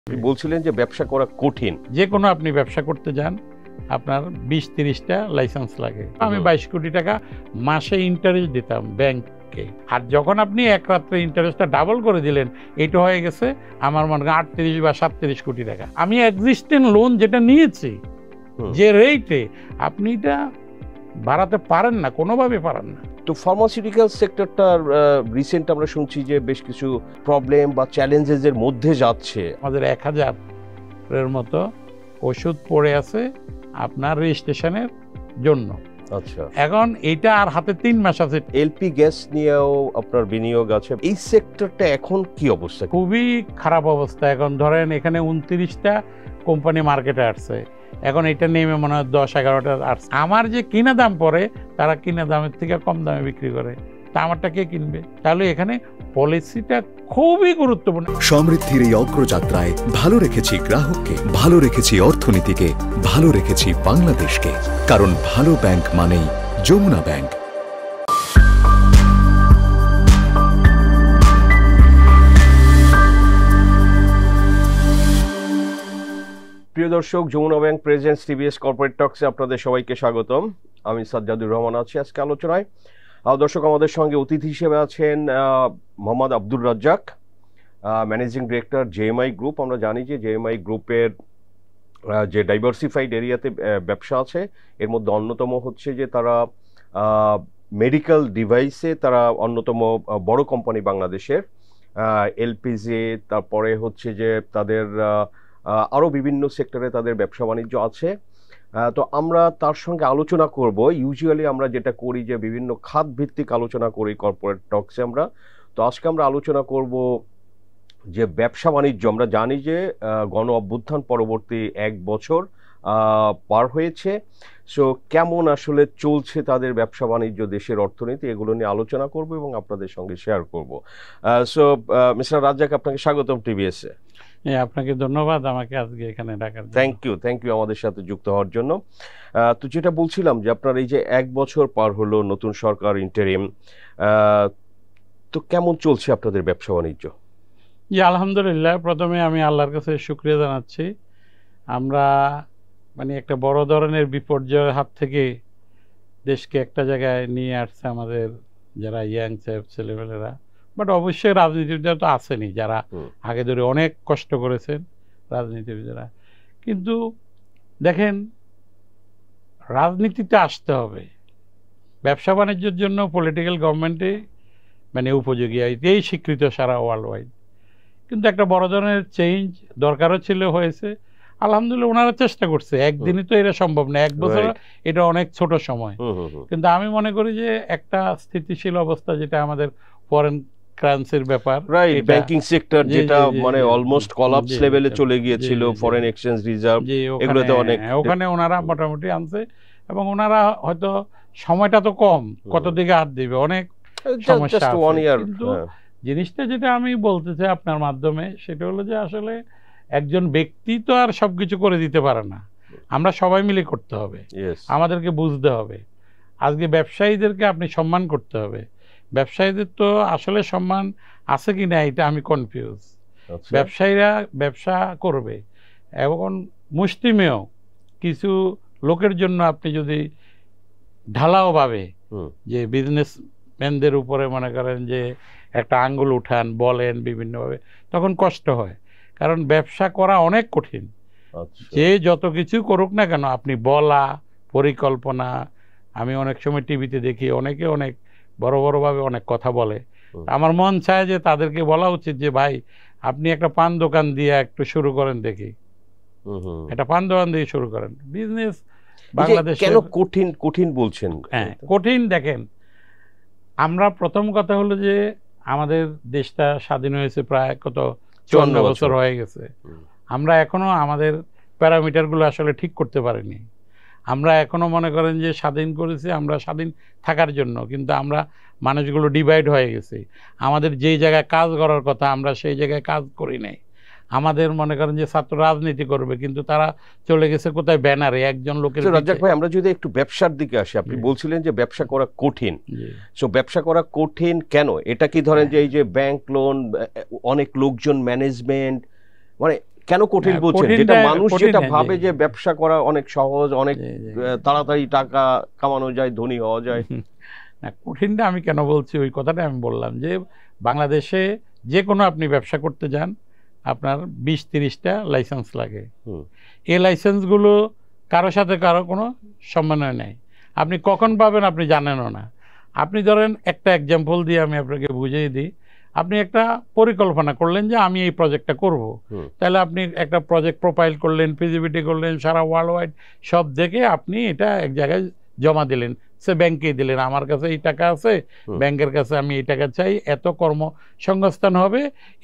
বলছিলেন যে ব্যবসা করা কঠিন। যে কোনো আপনি ব্যবসা করতে যান আপনার 20-30টা লাইসেন্স লাগে। আমি 22 কোটি টাকা মাসে ইন্টারেস্ট দিতাম ব্যাংকে, আর যখন আপনি এক রাত্রে ইন্টারেস্টটা ডাবল করে দিলেন, এটা হয়ে গেছে আমার মনে হয় 38 বা 37 কোটি টাকা। আমি এক্সিস্টেন্ট লোন যেটা নিয়েছি যে রেটে, আপনি এটা বাড়াতে পারেন না, কোনোভাবে পারেন না। তো ফার্মাসিউটিক্যাল সেক্টরটার রিসেন্ট আমরা শুনছি যে বেশ কিছু প্রবলেম বা চ্যালেঞ্জেস এর মধ্যে যাচ্ছে। আমাদের 1000-এর মতো ওষুধ পড়ে আছে আপনার রেজিস্ট্রেশনের জন্য। আচ্ছা, এখন এটা আর হাতে 3 মাস আছে। এলপি গ্যাস নিয়েও আপনার বিনিয়োগ আছে। এই সেক্টরটা এখন কি অবস্থা? খুবই খারাপ অবস্থা। এখন ধরেন এখানে 29টা কোম্পানি মার্কেটে আসছে, এখন এটা নেমে মনে হয় 10-11টা আসছে। আমার যে কিনা দাম পড়ে, তারা কিনা দামের থেকে কম দামে বিক্রি করে, তা আমারটা কে কিনবে? তাহলে এখানে পলিসিটা খুবই গুরুত্বপূর্ণ। সমৃদ্ধির এই অগ্রযাত্রায় ভালো রেখেছি গ্রাহককে, ভালো রেখেছি অর্থনীতিকে, ভালো রেখেছি বাংলাদেশকে, কারণ ভালো ব্যাংক মানেই যমুনা ব্যাংক। প্রিয় দর্শক, Jamuna bank presents TVS corporate টক্সে আপনাদের সবাইকে স্বাগতম। আমি সাজ্জাদুর রহমান আছি আজকে আলোচনায়। দর্শক, আমাদের সঙ্গে অতিথি হিসেবে আছেন Mohammad Abdur Razzak, managing director JMI group. আমরা জানি যে জেএমআই গ্রুপের যে ডাইভার্সিফাইড এরিয়াতে ব্যবসা আছে, এর মধ্যে অন্যতম হচ্ছে যে তারা মেডিকেল ডিভাইসে তারা অন্যতম বড় কোম্পানি বাংলাদেশের। এলপিজি, তারপরে হচ্ছে যে তাদের আরও বিভিন্ন সেক্টরে তাদের ব্যবসা বাণিজ্য আছে। তো আমরা তার সঙ্গে আলোচনা করব। ইউজুয়ালি আমরা যেটা করি যে বিভিন্ন খাত ভিত্তিক আলোচনা করি কর্পোরেট টক্সে আমরা। তো আজকে আমরা আলোচনা করব যে ব্যবসা বাণিজ্য। আমরা জানি যে গণ অভ্যুত্থান পরবর্তী 1 বছর পার হয়েছে। সো কেমন আসলে চলছে তাদের ব্যবসা বাণিজ্য, দেশের অর্থনীতি, এগুলো নিয়ে আলোচনা করব এবং আপনাদের সঙ্গে শেয়ার করব। সো মিস্টার রাজ্জাক, আপনাকে স্বাগতম টিভিএসে। আপনাকে ধন্যবাদ আমাকে আজকে এখানে ডাকার জন্য। থ্যাংক ইউ আমাদের সাথে যুক্ত হওয়ার জন্য। তো যেটা বলছিলাম যে আপনার এই যে 1 বছর পার হলো নতুন সরকার ইন্টারিম, তো কেমন চলছে আপনাদের ব্যবসা বাণিজ্য? জি, আলহামদুলিল্লাহ। প্রথমে আমি আল্লাহর কাছে শুকরিয়া জানাচ্ছি। আমরা মানে একটা বড় ধরনের বিপর্যয়ের হাত থেকে দেশকে একটা জায়গায় নিয়ে আসছে আমাদের যারা ইয়াং ছেলেমেয়েরা। বাট অবশ্যই রাজনীতিবিদরা তো আসেনি, যারা আগে ধরে অনেক কষ্ট করেছেন রাজনীতিবিদরা। কিন্তু দেখেন, রাজনীতিতে আসতে হবে, ব্যবসা বাণিজ্যের জন্য পলিটিক্যাল গভর্নমেন্টে মানে উপযোগী, এটাই স্বীকৃত সারা ওয়ার্ল্ড ওয়াইড। কিন্তু একটা বড় ধরনের চেঞ্জ দরকারও ছিল, হয়েছে আলহামদুলিল্লাহ। ওনারা চেষ্টা করছে, একদিনই তো এটা সম্ভব না, 1 বছর এটা অনেক ছোট সময়। কিন্তু আমি মনে করি যে একটা স্থিতিশীল অবস্থা, যেটা আমাদের ফরেন কারেন্সির ব্যাপার, রাইট, ব্যাংকিং সেক্টর যেটা মানে অলমোস্ট কলাপস লেভেলে চলে গিয়েছিল, ফরেন এক্সচেঞ্জ রিজার্ভ, এগুলোতে অনেক ওখানে ওনারা মোটামুটি আনছে। এবং ওনারা হয়তো সময়টা তো কম, কত দিকে হাত দিবে, অনেক সমস্যা আছে। কিন্তু জিনিসটা যেটা আমি বলতে চাই আপনার মাধ্যমে, সেটা হলো যে আসলে একজন ব্যক্তি তো আর সবকিছু করে দিতে পারে না, আমরা সবাই মিলে করতে হবে। আমাদেরকে বুঝতে হবে, আজকে ব্যবসায়ীদেরকে আপনি সম্মান করতে হবে। ব্যবসায়ীদের তো আসলে সম্মান আছে কি না এটা আমি কনফিউজ। ব্যবসায়ীরা ব্যবসা করবে, এবং মুষ্টিমেয় কিছু লোকের জন্য আপনি যদি ঢালাও ভাবে যে বিজনেসম্যানদের উপরে মনে করেন যে একটা আঙ্গুল উঠান, বলেন বিভিন্নভাবে, তখন কষ্ট হয়। কারণ ব্যবসা করা অনেক কঠিন। যে যত কিছু করুক না কেন, আপনি বলা, পরিকল্পনা, আমি অনেক সময় টিভিতে দেখি অনেকে অনেক বড় বড়ভাবে অনেক কথা বলে। আমার মন চায় যে তাদেরকে বলা উচিত যে ভাই, আপনি একটা পান দোকান দিয়ে একটু শুরু করেন, দেখি একটা পান দোকান দিয়ে শুরু করেন বিজনেস। বাংলাদেশ কেন কঠিন বলছেন? হ্যাঁ, কঠিন। দেখেন, আমরা প্রথম কথা হলো যে আমাদের দেশটা স্বাধীন হয়েছে প্রায় 54 বছর হয়ে গেছে। আমরা এখনো আমাদের প্যারামিটারগুলো আসলে ঠিক করতে পারিনি। আমরা এখনো মনে করেন যে স্বাধীন করেছি আমরা স্বাধীন থাকার জন্য, কিন্তু আমরা মানুষগুলো ডিভাইড হয়ে গেছি। আমাদের যেই জায়গায় কাজ করার কথা আমরা সেই জায়গায় কাজ করি নাই। আমাদের মনে করেন যে ছাত্র রাজনীতি করবে, কিন্তু তারা চলে গেছে কোথায়, ব্যানারে একজন লোকের। রাজ্জাক ভাই, আমরা যদি একটু ব্যবসার দিকে আসি, আপনি বলছিলেন যে ব্যবসা করা কঠিন। সো ব্যবসা করা কঠিন কেন? এটা কি ধরেন যে এই যে ব্যাংক লোন, অনেক লোকজন, ম্যানেজমেন্ট, মানে কেন কঠিন বলছেন? যেটা মানুষ যেটা ভাবে যে ব্যবসা করা অনেক সহজ, অনেক তাড়াতাড়ি টাকা কামানো যায়, ধনী হওয়া যায়। কঠিনটা আমি কেন বলছি, ওই কথাটা আমি বললাম যে বাংলাদেশে যে কোনো আপনি ব্যবসা করতে যান আপনার 20-30টা লাইসেন্স লাগে। এই লাইসেন্সগুলো কারো সাথে কারো কোনো সমন্বয় নেই, আপনি কখন পাবেন আপনি জানেনও না। আপনি ধরেন একটা এক্সাম্পল দিয়ে আমি আপনাকে বুঝিয়ে দিই, আপনি একটা পরিকল্পনা করলেন যে আমি এই প্রজেক্টটা করব, তাহলে আপনি একটা প্রজেক্ট প্রোফাইল করলেন, ফিজিবিলিটি করলেন, সারা ওয়ার্ল্ড ওয়াইড সব দেখে আপনি এটা এক জায়গায় জমা দিলেন, সে ব্যাংকে দিলেন, আমার কাছে এই টাকা আছে, ব্যাংকের কাছে আমি এই টাকা চাই, এত কর্মসংস্থান হবে,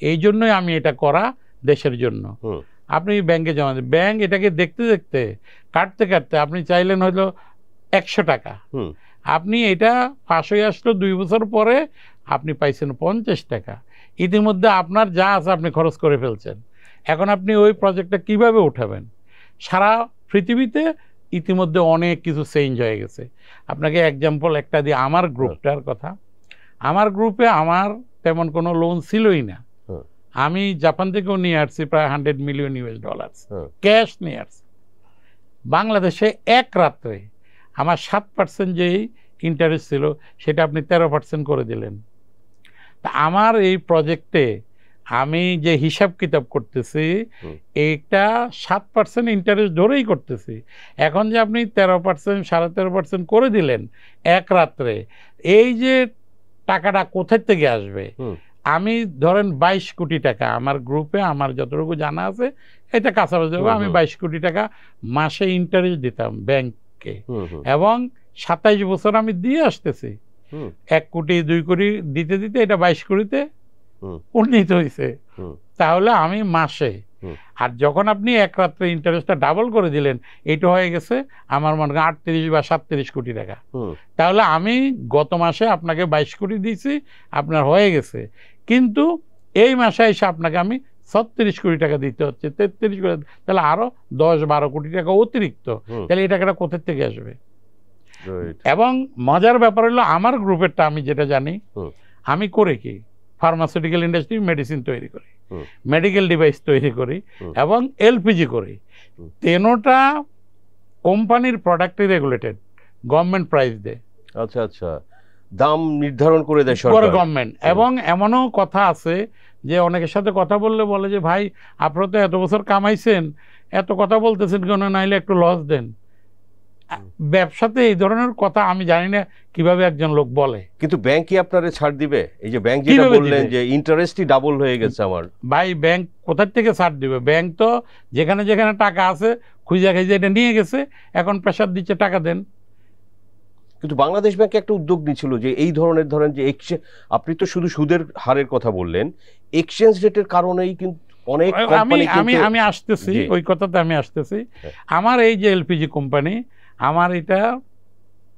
এই জন্যই আমি এটা করা দেশের জন্য। আপনি ব্যাংকে জমা দেন, ব্যাংক এটাকে দেখতে দেখতে কাটতে কাটতে আপনি চাইলেন হয়তো 100 টাকা, আপনি এটা পাশ হয়ে আসলো 2 বছর পরে আপনি পাইছেন 50 টাকা। ইতিমধ্যে আপনার যা আছে আপনি খরচ করে ফেলছেন। এখন আপনি ওই প্রজেক্টটা কিভাবে উঠাবেন? সারা পৃথিবীতে ইতিমধ্যে অনেক কিছু চেঞ্জ হয়ে গেছে। আপনাকে এক্সাম্পল একটা দিই, আমার গ্রুপটার কথা। আমার গ্রুপে আমার তেমন কোনো লোন ছিলই না, আমি জাপান থেকেও নিয়ে আসছি প্রায় $100 মিলিয়ন ক্যাশ নিয়ে আসছি। বাংলাদেশে এক রাত্রে আমার 7% যেই ইন্টারেস্ট ছিল সেটা আপনি 13% করে দিলেন। তা আমার এই প্রজেক্টে আমি যে হিসাব কিতাব করতেছি এইটা 7% ইন্টারেস্ট ধরেই করতেছি। এখন যে আপনি 13%, 13.5% করে দিলেন এক রাত্রে, এই যে টাকাটা কোথার থেকে আসবে? আমি ধরেন 22 কোটি টাকা আমার গ্রুপে, আমার যতটুকু জানা আছে এটা কাছাকাছি, আমি 22 কোটি টাকা মাসে ইন্টারেস্ট দিতাম ব্যাংককে, এবং 27 বছর আমি দিয়ে আসতেছি। 1 কোটি 2 কোটি দিতে দিতে এটা 22 কোটিতে উন্নীত হয়েছে। তাহলে আমি মাসে, আর যখন আপনি এক রাত্রে ইন্টারেস্টটা ডাবল করে দিলেন, এটা হয়ে গেছে আমার মনে হয় 38 বা 37 কোটি টাকা। তাহলে আমি গত মাসে আপনাকে 22 কোটি দিয়েছি, আপনার হয়ে গেছে, কিন্তু এই মাসে এসে আপনাকে আমি 36 কোটি টাকা দিতে হচ্ছে, 33 কোটি, তাহলে আরো 10-12 কোটি টাকা অতিরিক্ত। তাহলে এই টাকাটা কোথা থেকে আসবে? এবং মজার ব্যাপার হলো আমার গ্রুপেরটা আমি যেটা জানি, আমি করে কি ফার্মাসিউটিক্যাল ইন্ডাস্ট্রি মেডিসিন তৈরি করি, মেডিকেল ডিভাইস তৈরি করি, এবং এলপিজি করি। 3টা কোম্পানির প্রোডাক্টই রেগুলেটেড, গভর্নমেন্ট প্রাইস দেয়। আচ্ছা আচ্ছা, দাম নির্ধারণ করে দেয় সরকার, গভর্নমেন্ট। এবং এমনও কথা আছে যে অনেকের সাথে কথা বললে বলে যে ভাই আপনারা তো এত বছর কামাইছেন, এত কথা বলতেছেন কেন, নাইলে একটু লস দেন। ব্যবসাতে এই ধরনের কথা আমি জানি না কিভাবে একজন লোক বলে। কিন্তু ব্যাংকই আপনারে ছাড় দিবে? এই যে ব্যাংক যেটা বললেন যে ইন্টারেস্টই ডাবল হয়ে গেছে আমার, ভাই ব্যাংক কোথা থেকে ছাড় দিবে? ব্যাংক তো যেখানে যেখানে টাকা আছে খুঁজে খুঁজে এটা নিয়ে গেছে, এখন প্রেসার দিচ্ছে টাকা দেন। কিন্তু বাংলাদেশ ব্যাংক একটা উদ্যোগ নিয়েছিল যে এই ধরনের, ধরেন যে আপনি তো শুধু সুদের হারের কথা বললেন, এক্সচেঞ্জ রেটের কারণেই কিন্তু অনেক কোম্পানি, আমি আসতেছি ওই কথাতে, আমি আসতেছি। আমার এই যে এলপিজি কোম্পানি, আমার এটা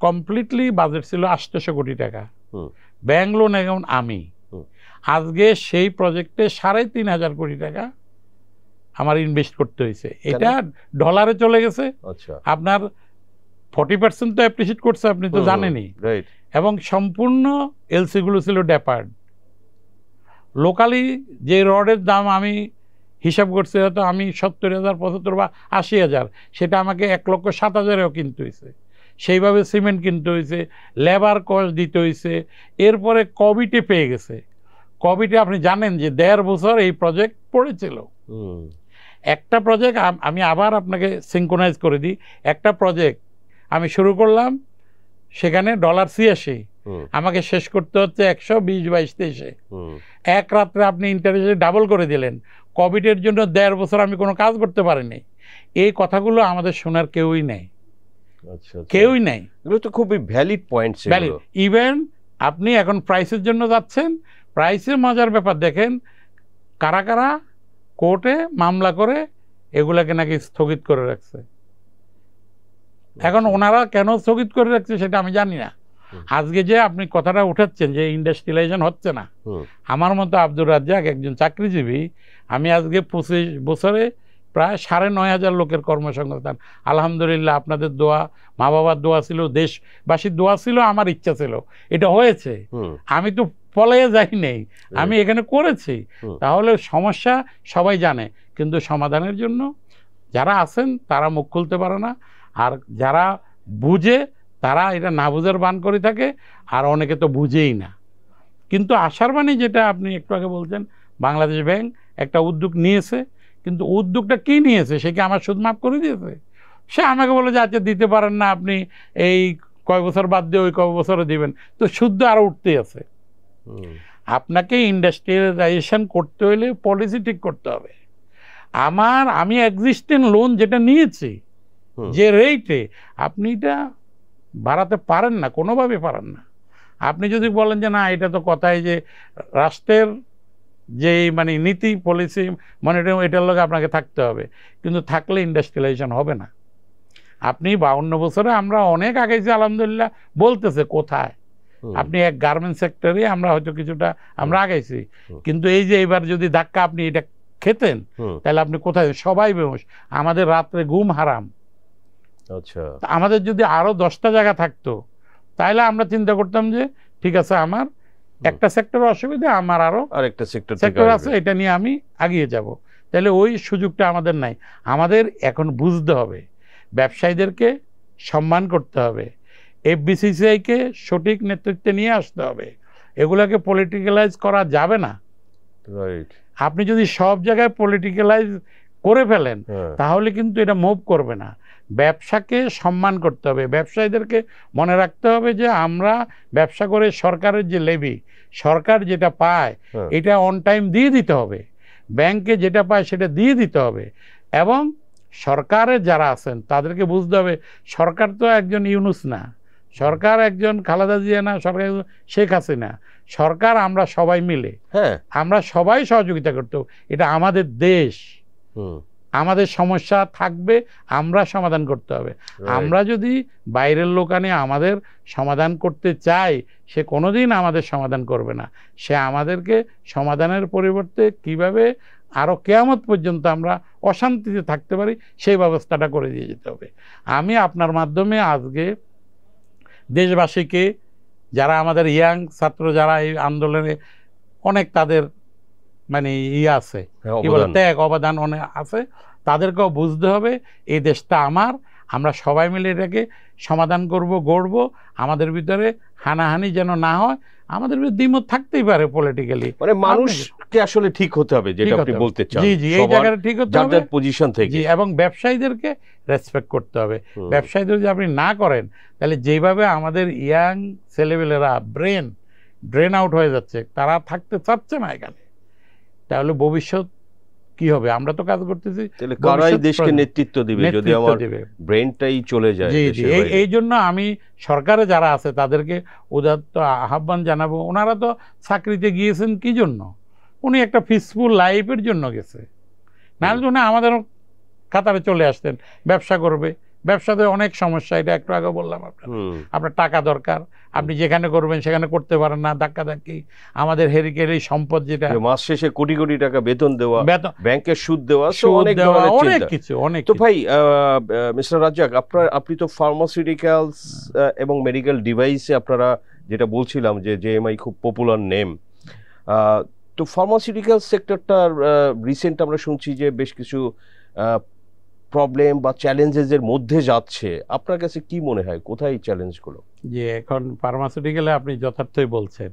কমপ্লিটলি বাজেট ছিল 800 কোটি টাকা, ব্যাংক লোন এখন আমি আজকে সেই প্রজেক্টে 3,500 কোটি টাকা আমার ইনভেস্ট করতে হয়েছে। এটা ডলারে চলে গেছে। আপনার 40% তো অ্যাপ্রিসিয়েট করছে, আপনি তো জানেনই। এবং সম্পূর্ণ এলসি গুলো ছিল ড্যাপার্ড। লোকালি যে রডের দাম আমি হিসাব করছি, হয়তো আমি 70,000, 75,000 বা 80,000, সেটা আমাকে 1,07,000-এও কিনতে হয়েছে। সেইভাবে সিমেন্ট কিনতে হয়েছে, লেবার কস্ট দিতে হয়েছে। এরপরে কোভিডে পেয়ে গেছে। কোভিডে আপনি জানেন যে 1.5 বছর এই প্রজেক্ট পড়েছিল। একটা প্রজেক্ট আমি আবার আপনাকে সিনক্রোনাইজ করে দিই, একটা প্রজেক্ট আমি শুরু করলাম, সেখানে $86, আমাকে শেষ করতে হচ্ছে 120-22-23-এ। এক রাত্রে আপনি ইন্টারেস্ট ডাবল করে দিলেন। কোভিডের জন্য 1.5 বছর আমি কোনো কাজ করতে পারিনি। এই কথাগুলো আমাদের শোনার কেউই নেই, কেউই নেই। এগুলো তো খুবই ভ্যালিড পয়েন্ট। ইভেন আপনি এখন প্রাইসের জন্য যাচ্ছেন, প্রাইসের মজার ব্যাপার দেখেন, কারা কারা কোর্টে মামলা করে এগুলাকে নাকি স্থগিত করে রাখছে। এখন ওনারা কেন স্থগিত করে রাখছে সেটা আমি জানি না। আজকে যে আপনি কথাটা উঠাচ্ছেন যে ইন্ডাস্ট্রিয়ালাইজেশন হচ্ছে না, আমার মতো আব্দুর রাজ্জাক একজন চাকরিজীবী, আমি আজকে 25 বছরে প্রায় 9,500 লোকের কর্মসংস্থান, আলহামদুলিল্লাহ। আপনাদের দোয়া, মা বাবার দোয়া ছিল, দেশবাসীর দোয়া ছিল, আমার ইচ্ছা ছিল, এটা হয়েছে। আমি তো পলাইয়ে যাই নেই, আমি এখানে করেছি। তাহলে সমস্যা সবাই জানে, কিন্তু সমাধানের জন্য যারা আছেন তারা মুখ খুলতে পারে না, আর যারা বুঝে তারা এটা না বুঝার বান করে থাকে, আর অনেকে তো বুঝেই না। কিন্তু আশার বাণী যেটা আপনি একটু আগে বলছেন, বাংলাদেশ ব্যাংক একটা উদ্যোগ নিয়েছে, কিন্তু উদ্যোগটা কি নিয়েছে, সে কি আমার সুদ মাফ করে দিয়েছে? সে আমাকে বলে যে আচ্ছা দিতে পারেন না আপনি, এই কয় বছর বাদ দিয়ে ওই কয় বছরে দিবেন, তো সুদ আরও উঠতেই আছে। আপনাকে ইন্ডাস্ট্রিয়ালাইজেশন করতে হলে পলিসি ঠিক করতে হবে। আমি এক্সিস্টেন্ট লোন যেটা নিয়েছি যে রেটে, আপনি এটা বাড়াতে পারেন না, কোনোভাবে পারেন না। আপনি যদি বলেন যে না এটা তো কথাই যে রাষ্ট্রের যে মানে নীতি পলিসি মনিটরিং এটার লগে আপনাকে থাকতে হবে, কিন্তু থাকলে ইন্ডাস্ট্রিয়ালাইজেশন হবে না। আপনি 52 বছরে আমরা অনেক আগেছি আলহামদুলিল্লাহ, বলতেছে কোথায় আপনি এক গার্মেন্টস সেক্টরে আমরা হয়তো কিছুটা আমরা আগাইছি, কিন্তু এই যে এবার যদি ধাক্কা আপনি এটা খেতেন তাহলে আপনি কোথায়? সবাই বেহুশ, আমাদের রাত্রে ঘুম হারাম। আচ্ছা, আমাদের যদি আরো 10টা জায়গা থাকতো তাহলে আমরা চিন্তা করতাম যে ঠিক আছে আমার একটা সেক্টর অসুবিধা, আমার আরো আরেকটা সেক্টর আছে, এটা নিয়ে আমি এগিয়ে যাব। তাহলে ওই সুযোগটা আমাদের নাই। আমাদের এখন বুঝতে হবে, ব্যবসায়ীদেরকে সম্মান করতে হবে, এফবিসিসিআইকে সঠিক নেতৃত্বে নিয়ে আসতে হবে, এগুলাকে পলিটিক্যালাইজ করা যাবে না। আপনি যদি সব জায়গায় পলিটিক্যালাইজ করে ফেলেন তাহলে কিন্তু এটা মুভ করবে না। ব্যবসাকে সম্মান করতে হবে, ব্যবসায়ীদেরকে মনে রাখতে হবে যে আমরা ব্যবসা করে সরকারের যে লেভি, সরকার যেটা পায় এটা অন টাইম দিয়ে দিতে হবে, ব্যাংকে যেটা পায় সেটা দিয়ে দিতে হবে। এবং সরকারের যারা আছেন তাদেরকে বুঝতে হবে সরকার তো একজন ইউনূস না, সরকার একজন খালেদা জিয়া না, সরকার শেখ হাসিনা। সরকার আমরা সবাই মিলে, আমরা সবাই সহযোগিতা করতে হবে। এটা আমাদের দেশ, আমাদের সমস্যা থাকবে, আমরা সমাধান করতে হবে। আমরা যদি বাইরের লোক আনে আমাদের সমাধান করতে চাই, সে কোনোদিন আমাদের সমাধান করবে না। সে আমাদেরকে সমাধানের পরিবর্তে কিভাবে আরও কিয়ামত পর্যন্ত আমরা অশান্তিতে থাকতে পারি সেই ব্যবস্থাটা করে দিয়ে যেতে হবে। আমি আপনার মাধ্যমে আজকে দেশবাসীকে, যারা আমাদের ইয়াং ছাত্র যারা এই আন্দোলনে অনেক তাদের মানে আছে কি বলে ত্যাগ অবদান অনেক আছে, তাদেরকেও বুঝতে হবে এই দেশটা আমার, আমরা সবাই মিলে এটাকে সমাধান করব, গড়ব। আমাদের ভিতরে হানাহানি যেন না হয়। আমাদের ভিতরে দ্বিমত থাকতেই পারে পলিটিক্যালি, মানে মানুষকে আসলে ঠিক হতে হবে, যেটা আপনি বলতে চান। জি জি, এই জায়গাটা ঠিক হতে হবে পজিশন থেকে। জি, এবং ব্যবসায়ীদেরকে রেসপেক্ট করতে হবে। ব্যবসায়ীদের যদি আপনি না করেন তাহলে যেভাবে আমাদের ইয়াং ছেলেমেয়েরা ড্রেন আউট হয়ে যাচ্ছে, তারা থাকতে চাচ্ছে না এখানে, তাহলে ভবিষ্যৎ কি হবে? আমরা তো কাজ করতেছি, কারাই দেশকে নেতৃত্ব দিবে যদি আমার ব্রেনটাই চলে যায়। জি জি, এই জন্য আমি সরকারে যারা আছে তাদেরকে উদাত্ত আহ্বান জানাবো। ওনারা তো চাকরিতে গিয়েছেন কি জন্য? উনি একটা পিসফুল লাইফের জন্য গেছে, নাহলে উনি আমাদের কাতারে চলে আসতেন, ব্যবসা করবে। ব্যবসাতে অনেক সমস্যা, এটা একটু আগে বললাম আপনার টাকা দরকার, আপনি যেখানে করবেন সেখানে করতে পারেন না, ধাক্কাধাক্কি। আমাদের হেরিকের এই সম্পদ যেটা মাস শেষে কোটি কোটি টাকা বেতন দেওয়া, ব্যাংকের সুদ দেওয়া, অনেক কিছু অনেক। তো ভাই মিস্টার রাজ্জাক, আপনি তো ফার্মাসিউটিক্যালস এবং মেডিকেল ডিভাইসে আপনারা যেটা বলছিলাম যে জেএমআই খুব পপুলার নেম, তো ফার্মাসিউটিক্যাল সেক্টরটার রিসেন্ট আমরা শুনছি যে বেশ কিছু প্রবলেম বা চ্যালেঞ্জেসের মধ্যে যাচ্ছে। আপনার কাছে কি মনে হয় কোথায় চ্যালেঞ্জগুলো? যে এখন ফার্মাসিউটিক্যালে আপনি যথার্থই বলছেন।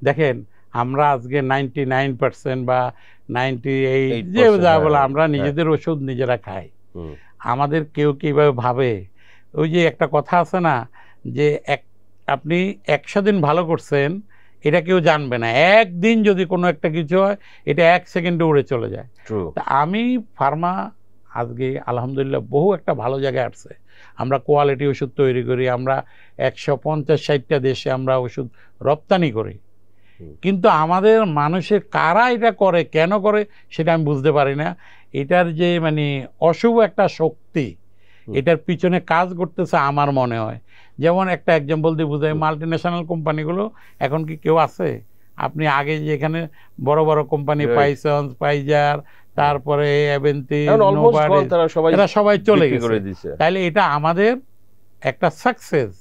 দেখেন আমরা আজকে 99% বা 98 যে যা বলে আমরা নিজেদের ওষুধ নিজেরা খাই। আমাদের কেউ কিভাবে ভাবে, ওই যে একটা কথা আছে না যে আপনি 100 দিন ভালো করছেন এটা কেউ জানবে না, একদিন যদি কোনো একটা কিছু হয় এটা 1 সেকেন্ডে উড়ে চলে যায়। তা আমি ফার্মা আজকে আলহামদুলিল্লাহ বহু একটা ভালো জায়গায় আসছে। আমরা কোয়ালিটি ওষুধ তৈরি করি, আমরা 150-60টা দেশে আমরা ওষুধ রপ্তানি করি, কিন্তু আমাদের মানুষের কারা এটা করে, কেন করে সেটা আমি বুঝতে পারি না। এটার যে মানে অশুভ একটা শক্তি এটার পিছনে কাজ করতেছে আমার মনে হয়। যেমন একটা এক্সাম্পল দিয়ে বুঝাই, মাল্টিন্যাশনাল কোম্পানিগুলো এখন কি কেউ আছে? আপনি আগে যেখানে বড় বড় কোম্পানি পাইসন, পাইজার, তারপরে এভেন্টি, এরা সবাই চলে গেছে। তাইলে এটা আমাদের একটা সাকসেস।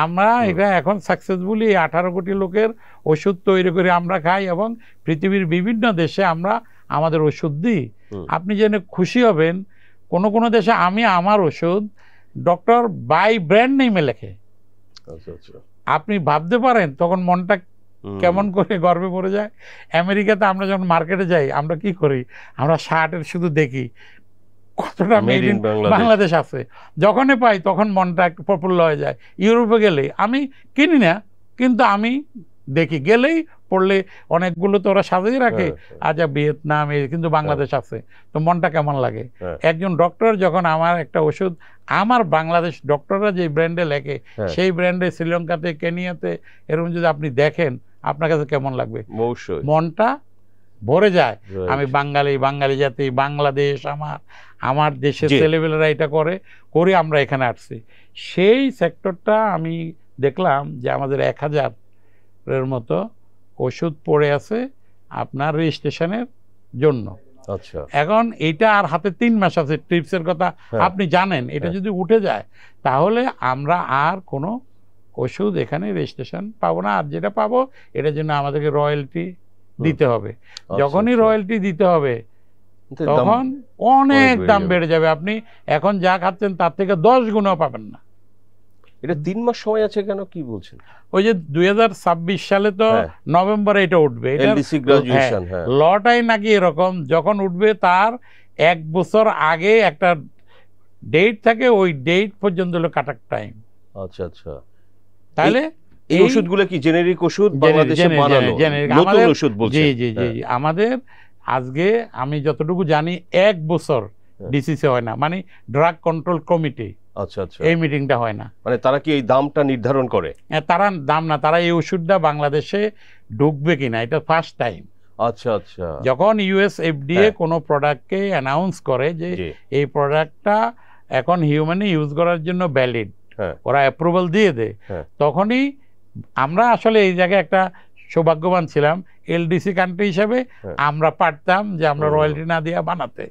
আমরা এটা এখন সাকসেসফুলি 18 কোটি লোকের ওষুধ তৈরি করে আমরা খাই এবং পৃথিবীর বিভিন্ন দেশে আমরা আমাদের ওষুধ দিই, আপনি জেনে খুশি হবেন কোন কোন দেশে আমি আমার ওষুধ ডক্টর বাই ব্র্যান্ড নেমে লেখে। আপনি ভাবতে পারেন তখন মনটা কেমন করে গর্বে পড়ে যায়। আমেরিকাতে আমরা যখন মার্কেটে যাই আমরা কি করি, আমরা শার্টের শুধু দেখি কতটা মেড ইন বাংলাদেশ আছে, যখনই পাই তখন মনটা একটু প্রফুল্ল হয়ে যায়। ইউরোপে গেলে আমি কিনি না, কিন্তু আমি দেখি গেলেই পড়লে অনেকগুলো তো ওরা সাজিয়ে রাখে, আচ্ছা ভিয়েতনাম কিন্তু বাংলাদেশ আছে, তো মনটা কেমন লাগে। একজন ডক্টর যখন আমার একটা ওষুধ আমার বাংলাদেশ ডক্টররা যে ব্র্যান্ডে লেখে সেই ব্র্যান্ডে শ্রীলঙ্কাতে কেনিয়াতে এরকম যদি আপনি দেখেন আপনার কাছে কেমন লাগবে, মনটা ভরে যায়। আমি বাঙালি, বাঙালি জাতি, বাংলাদেশ আমার দেশের ছেলেবেলেরা এটা করে আমরা এখানে আসছি। সেই সেক্টরটা আমি দেখলাম যে আমাদের 1000-এর মতো ওষুধ পড়ে আছে আপনার রেজিস্ট্রেশনের জন্য। আচ্ছা, এখন এটা আর হাতে 3 মাস আছে, ট্রিপসের কথা আপনি জানেন। এটা যদি উঠে যায় তাহলে আমরা আর কোনো ওষুধ এখানে রেজিস্ট্রেশন পাবো না। আর যেটা পাবো এটার জন্য আমাদেরকে রয়্যালটি দিতে হবে। যখনই রয়্যালটি দিতে হবে তখন অনেক দাম বেড়ে যাবে। আপনি এখন যা খাচ্ছেন তার থেকে 10 গুণও পাবেন না। এটা 3 মাস সময় আছে কেন, কি বলছেন? ওই যে 2026 সালে তো নভেম্বরে এটা উঠবে, লটাই নাকি এরকম যখন উঠবে তার 1 বছর আগে একটা ডেট থাকে, ওই ডেট পর্যন্ত হলো কাটার টাইম। আচ্ছা আচ্ছা, তাহলে এই ওষুধগুলো কি জেনেরিক ওষুধ, বাংলাদেশে বানানো নতুন ওষুধ বলছেন? জি জি জি, আমাদের আজকে আমি যতটুকু জানি 1 বছর ডিসিসি হয় না, মানে ড্রাগ কন্ট্রোল কমিটি। আচ্ছা আচ্ছা, এই মিটিংটা হয় না। মানে তারা কি এই দামটা নির্ধারণ করে? তারা দাম না, তারা এই ওষুধটা বাংলাদেশে ঢুকবে কিনা এটা ফার্স্ট টাইম। আচ্ছা আচ্ছা, যখন ইউএস এফডিএ কোনো প্রোডাক্টকে অ্যানাউন্স করে যে এই প্রোডাক্টটা এখন হিউম্যানে ইউজ করার জন্য ভ্যালিড, ওরা অ্যাপ্রুভাল দিয়ে দেয়, তখনই আমরা আসলে এই জায়গায় একটা সৌভাগ্যবান ছিলাম। এলডিসি কান্ট্রি হিসেবে আমরা পারতাম যে আমরা রয়্যালটি না দিয়ে বানাতে,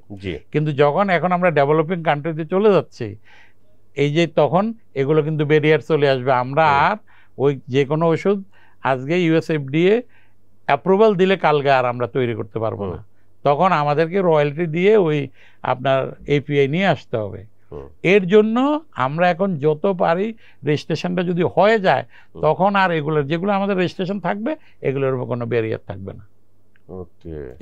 কিন্তু যখন এখন আমরা ডেভেলপিং কান্ট্রিতে চলে যাচ্ছি এই যে তখন এগুলো কিন্তু ব্যারিয়ার চলে আসবে। আমরা আর ওই যে কোনো ওষুধ আজকে ইউএস এফডিএ অ্যাপ্রুভাল দিলে কালকে আর আমরা তৈরি করতে পারবো না। তখন আমাদেরকে রয়্যালটি দিয়ে ওই আপনার এপিআই নিয়ে আসতে হবে। এর জন্য আমরা এখন যত পারি রেজিস্ট্রেশনটা যদি হয়ে যায় তখন আর এগুলোর যেগুলো আমাদের রেজিস্ট্রেশন থাকবে এগুলোর উপর কোনো ব্যারিয়ার থাকবে না।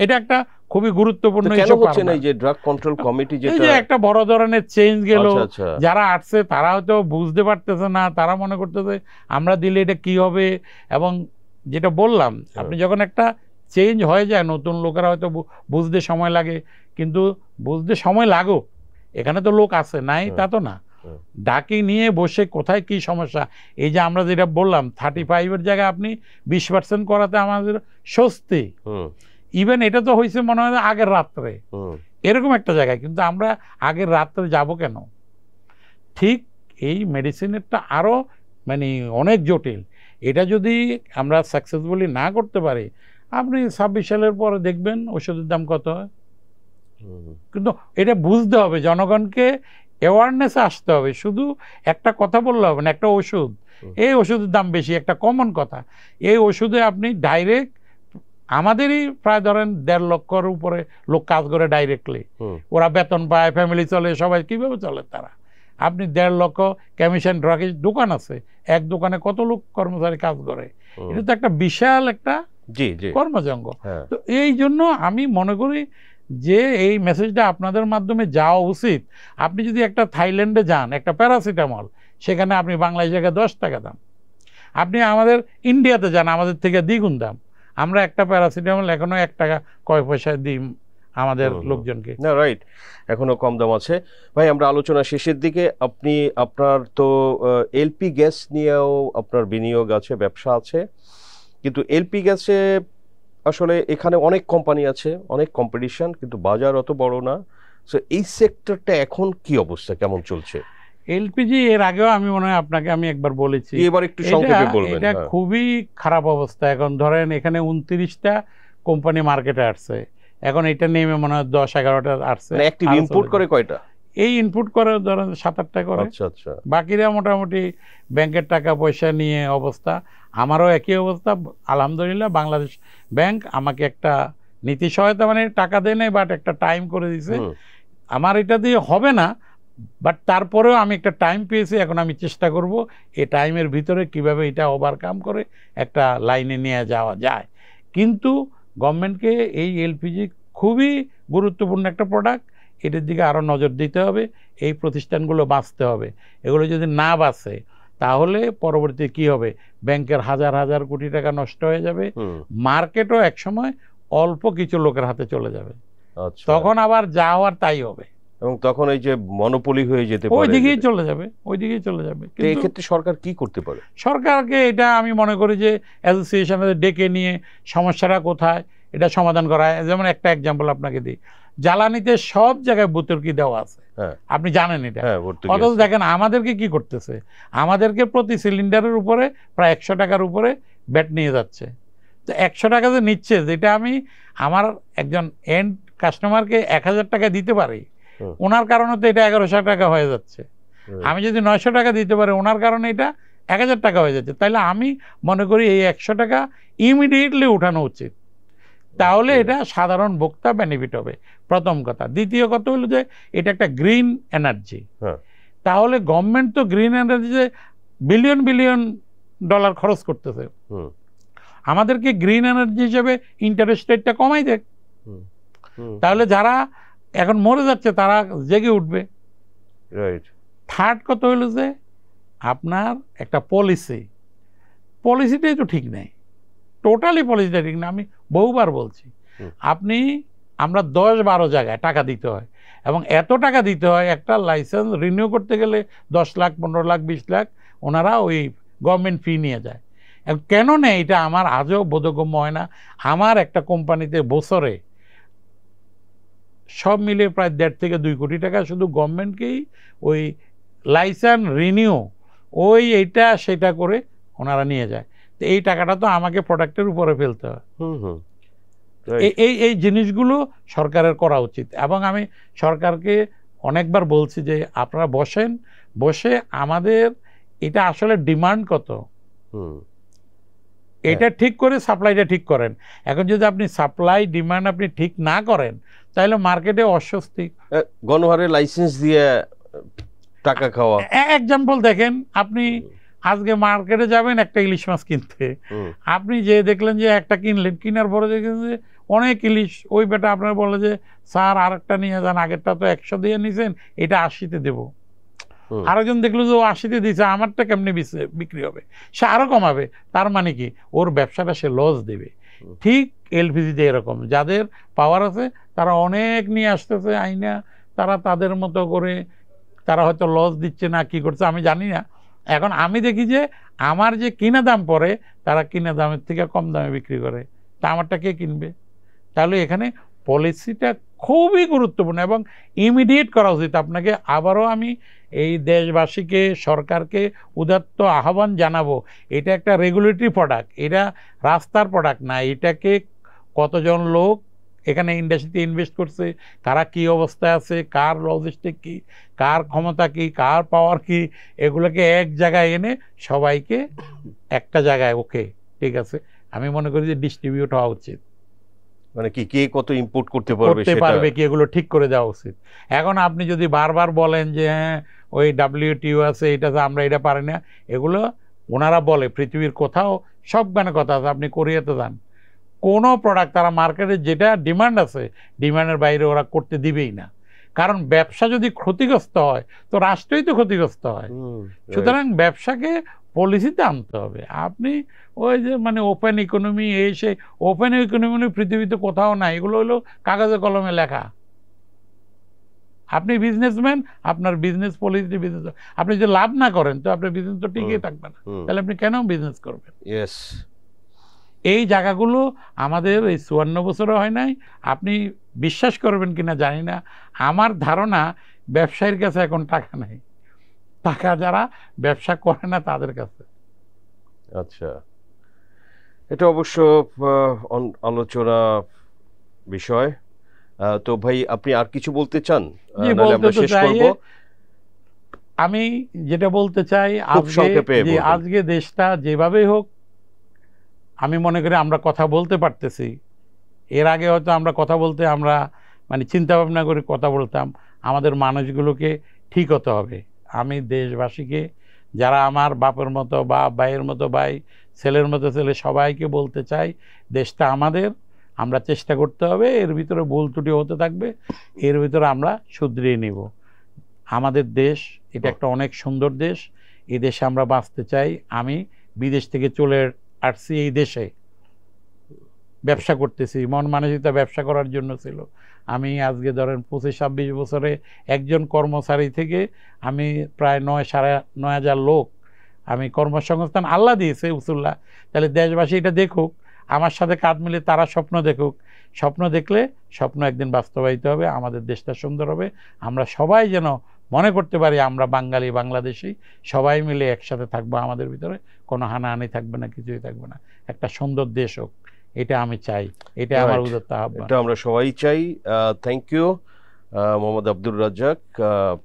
এটা একটা খুবই গুরুত্বপূর্ণ ইস্যু। এই যে ড্রাগ কন্ট্রোল কমিটি যেটা যে একটা বড় ধরনের চেঞ্জ গেল, যারা আসছে তারা হয়তো বুঝতে পারতেছে না, তারা মনে করতেছে আমরা দিলে এটা কি হবে। এবং যেটা বললাম, আপনি যখন একটা চেঞ্জ হয়ে যায় নতুন লোকেরা হয়তো বুঝতে সময় লাগে, কিন্তু বুঝতে সময় লাগুক, এখানে তো লোক আছে নাই তা তো না। ডাকি নিয়ে বসে কোথায় কি সমস্যা, এই যে আমরা যেটা বললাম 35-এর জায়গায় আপনি 20% করাতে আমাদের স্বস্তি। ইভেন এটা তো হয়েছে মনে হয় আগের রাত্রে এরকম একটা জায়গায়, কিন্তু আমরা আগের রাত্রে যাব কেন? ঠিক এই মেডিসিনেরটা আরো মানে অনেক জটিল। এটা যদি আমরা সাকসেসফুলি না করতে পারি, আপনি 26 সালের পরে দেখবেন ওষুধের দাম কত হয়। কিন্তু এটা বুঝতে হবে, জনগণকে অ্যাওয়ারনেসে আসতে হবে। শুধু একটা কথা বললে হবে না, একটা ওষুধ এই ওষুধের দাম বেশি, একটা কমন কথা। এই ওষুধে আপনি ডাইরেক্ট আমাদেরই প্রায় ধরেন 1.5 লক্ষর উপরে লোক কাজ করে ডাইরেক্টলি, ওরা বেতন পায়, ফ্যামিলি চলে, সবাই কিভাবে চলে তারা। আপনি 1.5 লক্ষ কমিশন ড্রাগের দোকান আছে, এক দোকানে কত লোক কর্মচারী কাজ করে, এটা তো একটা বিশাল একটা কর্মজঙ্গ। তো এই জন্য আমি মনে করি যে এই মেসেজটা আপনাদের মাধ্যমে যাওয়া উচিত। আপনি যদি একটা থাইল্যান্ডে যান, একটা প্যারাসিটামল সেখানে আপনি বাংলাদেশ জায়গায় 10 টাকা দাম। আপনি আমাদের ইন্ডিয়াতে যান, আমাদের থেকে দ্বিগুণ দাম। আমরা একটা প্যারাসিটামল এখনো 1 টাকা কয় পয়সায় দিই আমাদের লোকজনকে। না রাইট, এখনো কম দাম আছে। ভাই আমরা আলোচনা শেষের দিকে, আপনার তো এলপি গ্যাস নিয়েও আপনার বিনিয়োগ আছে, ব্যবসা আছে, কিন্তু এলপি গ্যাসে আসলে এখানে অনেক কোম্পানি আছে, অনেক কম্পিটিশন, কিন্তু বাজার অত বড় না। সো এই সেক্টরটা এখন কি অবস্থা, কেমন চলছে? এলপিজি এর আগেও আমি মনে হয় আপনাকে আমি একবার বলেছি, এবার একটু সংক্ষেপে বলবেন। এটা খুবই খারাপ অবস্থা। এখন ধরেন এখানে 29টা কোম্পানি মার্কেটে আসছে, এখন এটা নেমে মনে হয় 10-11টা আসছে। অ্যাক্টিভ ইনপুট করে কয়টা? এই ইনপুট করে ধরেন 7-8টা করে। আচ্ছা আচ্ছা, বাকিরা মোটামুটি ব্যাংকের টাকা পয়সা নিয়ে অবস্থা। আমারও একই অবস্থা। আলহামদুলিল্লাহ বাংলাদেশ ব্যাংক আমাকে একটা নীতি সহায়তা মানে টাকা দেয় নাই, বাট একটা টাইম করে দিছে, আমার এটা দিয়ে হবে না, বাট তারপরেও আমি একটা টাইম পেয়েছি, এখন আমি চেষ্টা করব এই টাইমের ভিতরে কিভাবে এটা ওভারকাম করে একটা লাইনে নিয়ে যাওয়া যায়। কিন্তু গভর্নমেন্টকে এই এলপিজি খুবই গুরুত্বপূর্ণ একটা প্রোডাক্ট, এটার দিকে আরও নজর দিতে হবে, এই প্রতিষ্ঠানগুলো বাঁচতে হবে। এগুলো যদি না বাঁচে তাহলে পরবর্তীতে কি হবে, ব্যাংকের হাজার হাজার কোটি টাকা নষ্ট হয়ে যাবে, মার্কেটও একসময় অল্প কিছু লোকের হাতে চলে যাবে, তখন আবার যা হওয়ার তাই হবে, এবং তখন এই যে মনোপলি হয়ে যেতে পারে, ওইদিকেই চলে যাবে, ওইদিকেই চলে যাবে। এই ক্ষেত্রে সরকার কি করতে পারে? সরকারকে এটা আমি মনে করি যে অ্যাসোসিয়েশনে ডেকে নিয়ে সমস্যাটা কোথায় এটা সমাধান করা হয়। যেমন একটা এক্সাম্পল আপনাকে দিই, জ্বালানিতে সব জায়গায় ভর্তুকি দেওয়া আছে, আপনি জানেন এটা, অথচ দেখেন আমাদেরকে কি করতেছে, আমাদেরকে প্রতি সিলিন্ডারের উপরে প্রায় 100 টাকার উপরে ব্যাট নিয়ে যাচ্ছে। তো 100 টাকা যে নিচ্ছে, যেটা আমি আমার একজন এন্ড কাস্টমারকে 1000 টাকা দিতে পারি, ওনার কারণে তো এটা 1100 টাকা হয়ে যাচ্ছে। আমি যদি 900 টাকা দিতে পারি, ওনার কারণে এটা 1000 টাকা হয়ে যাচ্ছে। তাইলে আমি মনে করি এই 100 টাকা ইমিডিয়েটলি উঠানো উচিত, তাহলে এটা সাধারণ ভোক্তা বেনিফিট হবে, প্রথম কথা। দ্বিতীয় কথা হলো যে এটা একটা গ্রিন এনার্জি, তাহলে গভর্নমেন্ট তো গ্রিন এনার্জিতে বিলিয়ন বিলিয়ন ডলার খরচ করতেছে, আমাদেরকে গ্রিন এনার্জি হিসেবে ইন্টারেস্ট রেটটা কমাই দেখ, তাহলে যারা এখন মরে যাচ্ছে তারা জেগে উঠবে। থার্ড কথা হলো যে আপনার একটা পলিসিটাই তো ঠিক নেই, টোটালি পলিসিটা ঠিক না। আমি বহুবার বলছি, আমরা 10-12 জায়গায় টাকা দিতে হয়, এবং এত টাকা দিতে হয়, একটা লাইসেন্স রিনিউ করতে গেলে 10 লাখ 15 লাখ 20 লাখ ওনারা ওই গভর্নমেন্ট ফি নিয়ে যায়। কেন নেই এটা আমার আজও বোধগম্য হয় না। আমার একটা কোম্পানিতে বছরে সব মিলে প্রায় 1.5 থেকে 2 কোটি টাকা শুধু গভর্নমেন্টকেই ওই লাইসেন্স রিনিউ ওই এইটা সেটা করে ওনারা নিয়ে যায়। তো এই টাকাটা তো আমাকে প্রোডাক্টের উপরে ফেলতে হয়। এই জিনিসগুলো সরকারের করা উচিত, এবং আমি সরকারকে অনেকবার বলছি যে আপনারা বসে আমাদের এটা আসলে ডিমান্ড কত, এটা ঠিক করে সাপ্লাইটা ঠিক করেন। এখন যদি আপনি সাপ্লাই ডিমান্ড আপনি ঠিক না করেন, তাহলে মার্কেটে অস্বস্তি, গণহারে লাইসেন্স দিয়ে টাকা খাওয়া। এক্সাম্পল দেখেন, আপনি আজকে মার্কেটে যাবেন একটা ইলিশ মাছ কিনতে, আপনি যে দেখলেন যে একটা কিনলেন, কেনার পরে দেখলেন যে অনেক ইলিশ, ওই বেটা আপনার বলে যে স্যার আরেকটা নিয়ে যান, আগেরটা তো 100 দিয়ে নিছেন, এটা 80-তে দেবো। আরেকজন দেখলো যে ও 80-তে দিচ্ছে, আমারটা কেমনি বিক্রি হবে, সে আরো কমাবে। তার মানে কি, ওর ব্যবসাটা সে লস দেবে। ঠিক এলপিজিতে এরকম, যাদের পাওয়ার আছে তারা অনেক নিয়ে আসতেছে আইনা, তারা তাদের মতো করে তারা হয়তো লস দিচ্ছে না কি করছে আমি জানি না। এখন আমি দেখি যে আমার যে কিনা দাম পড়ে, তারা কিনা দামের থেকে কম দামে বিক্রি করে, তা আমারটা কে কিনবে? তাহলে এখানে পলিসিটা খুবই গুরুত্বপূর্ণ এবং ইমিডিয়েট করা উচিত। আপনাকে আবারও আমি এই দেশবাসীকে, সরকারকে উদাত্ত আহ্বান জানাবো, এটা একটা রেগুলেটরি প্রোডাক্ট, এটা রাস্তার প্রোডাক্ট না। এটাকে কতজন লোক এখানে ইন্ডাস্ট্রিতে ইনভেস্ট করছে, কারা কি অবস্থায় আছে, কার লজিস্টিক কি, কার ক্ষমতা কি, কার পাওয়ার কি, এগুলোকে এক জায়গায় এনে সবাইকে একটা জায়গায় ওকে ঠিক আছে, আমি মনে করি যে ডিস্ট্রিবিউট হওয়া উচিত। মানে কি কে কত ইম্পোর্ট করতে পারবে কি এগুলো ঠিক করে দেওয়া উচিত। এখন আপনি যদি বারবার বলেন যে হ্যাঁ ওই WTO আছে, এটা আমরা এটা পারি না, এগুলো ওনারা বলে পৃথিবীর কোথাও সব গানে কথা আছে। আপনি কোরিয়াতে যান, কোনো প্রোডাক্ট তারা মার্কেটে যেটা ডিমান্ড আছে, ডিমান্ডের বাইরে ওরা করতে দিবেই না, কারণ ব্যবসা যদি ক্ষতিগ্রস্ত হয় তো রাষ্ট্রই তো ক্ষতিগ্রস্ত হয়। সুতরাং ব্যবসাকে পলিসিতে আনতে হবে। আপনি ওই যে মানে ওপেন ইকোনমি, এই সেই ওপেন ইকোনমি পৃথিবীতে কোথাও নাই, এগুলো হলো কাগজে কলমে লেখা। আপনি বিজনেসম্যান, আপনার বিজনেস পলিসি, বিজনেস আপনি যদি লাভ না করেন তো আপনার বিজনেস তো টিকে থাকবে না, তাহলে আপনি কেন বিজনেস করবেন? এই জায়গাগুলো আমাদের এই 54 বছরে হয় নাই। আপনি বিশ্বাস করবেন কিনা জানি না, আমার ধারণা ব্যবসায়ীর কাছে এখন টাকা নাই, টাকা যারা ব্যবসা করে না তাদের কাছে। আচ্ছা, এটা অবশ্য আলোচনা বিষয়। তো ভাই আপনি আর কিছু বলতে চান? আমি যেটা বলতে চাই, আজকে দেশটা যেভাবে হোক, আমি মনে করি আমরা কথা বলতে পারতেছি, এর আগে হয়তো আমরা কথা বলতে আমরা মানে চিন্তা ভাবনা করে কথা বলতাম, আমাদের মানুষগুলোকে ঠিক হতে হবে। আমি দেশবাসীকে, যারা আমার বাপের মতো বা ভাইয়ের মতো ভাই, ছেলের মতো ছেলে, সবাইকে বলতে চাই, দেশটা আমাদের, আমরা চেষ্টা করতে হবে, এর ভিতরে ভুল ত্রুটি হতে থাকবে, এর ভিতরে আমরা শুধরিয়ে নিব। আমাদের দেশ এটা একটা অনেক সুন্দর দেশ, এই দেশে আমরা বাঁচতে চাই। আমি বিদেশ থেকে চলে আসছি এই দেশে, ব্যবসা করতেছি, মন মানসিকতা ব্যবসা করার জন্য ছিল। আমি আজকে ধরেন 25-26 বছরে একজন কর্মচারী থেকে আমি প্রায় 9,500 লোক আমি কর্মসংস্থান আল্লাহ দিয়েছে উসুল্লাহ। তাহলে দেশবাসী এটা দেখুক, আমার সাথে কাঁধ মিলে তারা স্বপ্ন দেখুক, স্বপ্ন দেখলে স্বপ্ন একদিন বাস্তবায়িত হবে, আমাদের দেশটা সুন্দর হবে। আমরা সবাই যেন মনে করতে পারি আমরা বাঙালি, বাংলাদেশি, সবাই মিলে একসাথে থাকবো, আমাদের ভিতরে কোনো হানাহানি থাকবে না, কিছুই থাকবে না, একটা সুন্দর দেশ হোক, এটা আমি চাই, এটা আমার উদাত্ত আহ্বান, এটা আমরা সবাই চাই। Thank you Mohammad Abdur Razzaq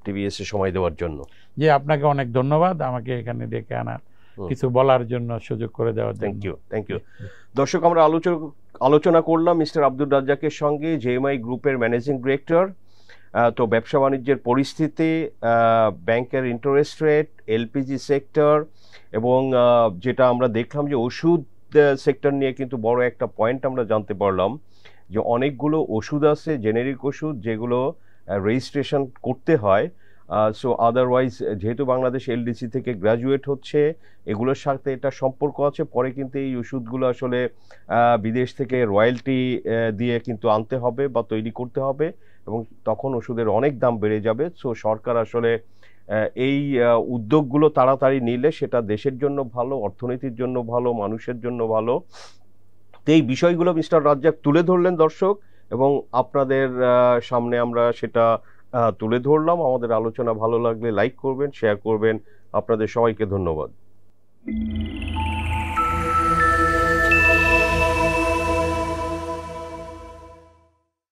TVS এ সময় দেওয়ার জন্য। জি, আপনাকে অনেক ধন্যবাদ আমাকে এখানে ডেকে আনার, কিছু বলার জন্য, সুযোগ করে দেওয়ার জন্য। Thank you. দর্শক, আমরা আলোচনা করলাম মিস্টার আব্দুর রাজ্জাকের সঙ্গে, জেএমআই গ্রুপের ম্যানেজিং ডিরেক্টর। তো ব্যবসা বাণিজ্যের পরিস্থিতি, ব্যাংকের ইন্টারেস্ট রেট, এলপিজি সেক্টর, এবং যেটা আমরা দেখলাম যে ওষুধ সেক্টর নিয়ে কিন্তু বড় একটা পয়েন্ট আমরা জানতে পারলাম যে অনেকগুলো ওষুধ আছে, জেনেরিক ওষুধ, যেগুলো রেজিস্ট্রেশন করতে হয়। সো আদারওয়াইজ যেহেতু বাংলাদেশ এলডিসি থেকে গ্র্যাজুয়েট হচ্ছে, এগুলোর সাথে এটা সম্পর্ক আছে। পরে কিন্তু এই ওষুধগুলো আসলে বিদেশ থেকে রয়্যালটি দিয়ে কিন্তু আনতে হবে বা তৈরি করতে হবে, এবং তখন ওষুধের অনেক দাম বেড়ে যাবে। সো সরকার আসলে এই উদ্যোগগুলো তাড়াতাড়ি নিলে সেটা দেশের জন্য ভালো, অর্থনীতির জন্য ভালো, মানুষের জন্য ভালো। তো এই বিষয়গুলো মিস্টার রাজ্জাক তুলে ধরলেন দর্শক, এবং আপনাদের সামনে আমরা সেটা তুলে ধরলাম। আমাদের আলোচনা ভালো লাগলে লাইক করবেন, শেয়ার করবেন। আপনাদের সবাইকে ধন্যবাদ।